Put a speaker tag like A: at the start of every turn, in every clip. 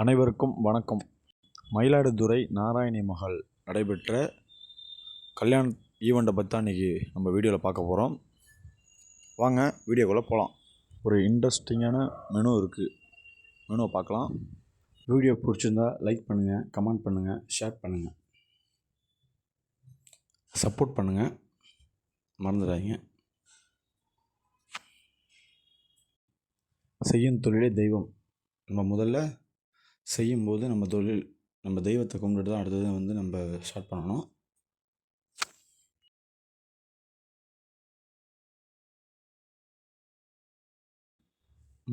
A: அனைவருக்கும் வணக்கம். மயிலாடுதுறை நாராயணி மஹால் நடைபெற்ற கல்யாண ஈவெண்ட்டை பற்றி தான் இன்றைக்கி நம்ம வீடியோவில் பார்க்க போகிறோம். வாங்க வீடியோக்குள்ளே போகலாம். ஒரு இன்ட்ரெஸ்டிங்கான மெனு இருக்குது, மெனுவை பார்க்கலாம். வீடியோ பிடிச்சிருந்தா லைக் பண்ணுங்கள், கமெண்ட் பண்ணுங்கள், ஷேர் பண்ணுங்கள், சப்போர்ட் பண்ணுங்கள், மறந்துடாதீங்க. செய்யும் தொழிலே தெய்வம். நம்ம முதல்ல செய்யும்போது நம்ம தெய்வத்தை கும்பிட்டு தான் அடுத்தது நம்ம ஸ்டார்ட் பண்ணணும்.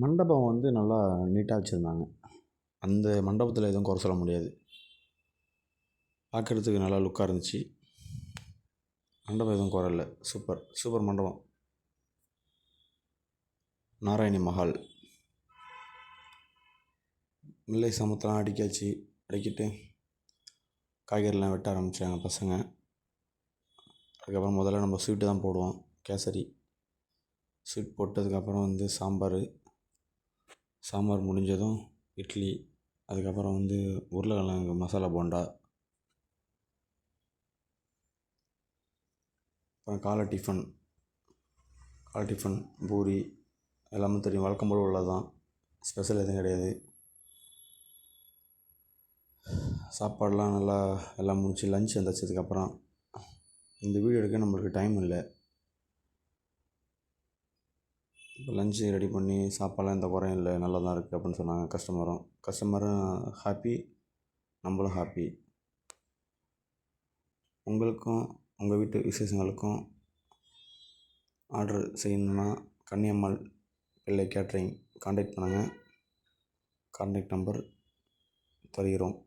A: மண்டபம் நல்லா நீட்டாக வச்சுருந்தாங்க. அந்த மண்டபத்தில் எதுவும் குறை சொல்ல முடியாது. பார்க்குறதுக்கு நல்லா லுக்காக இருந்துச்சு. மண்டபம் எதுவும் குறை இல்லை. சூப்பர் மண்டபம். நாராயணி மஹால். மில்லை சமத்தெலாம் அடிக்கிட்டு காய்கறிலாம் வெட்ட ஆரம்பித்தாங்க பசங்க. அதுக்கப்புறம் முதல்ல நம்ம ஸ்வீட்டு தான் போடுவோம். கேசரி ஸ்வீட் போட்டதுக்கப்புறம் சாம்பார் முடிஞ்சதும் இட்லி, அதுக்கப்புறம் உருளைக்கிழங்கு மசாலா போண்டா, அப்புறம் காலை டிஃபன் பூரி எல்லாமே தெரியும். வழக்கம் போல் உள்ளது தான், ஸ்பெஷல் எதுவும் கிடையாது. சாப்பாடெலாம் எல்லாம் முடிச்சு லஞ்ச் வந்ததுக்கப்புறம் இந்த வீடியோ எடுக்க நம்மளுக்கு டைம் இல்லை. இப்போ லஞ்சு ரெடி பண்ணி சாப்பாடெலாம் எந்த குறையும் இல்லை, நல்லா தான் இருக்குது அப்படின்னு சொன்னாங்க. கஸ்டமரும் ஹாப்பி, நம்மளும் ஹாப்பி. உங்களுக்கும் உங்கள் வீட்டு விசேஷங்களுக்கும் ஆர்டர் செய்யணுன்னா கன்னியம்மாள் பிள்ளை கேட்ரிங் கான்டாக்ட் பண்ணுங்கள். கான்டாக்ட் நம்பர் தருகிறோம்.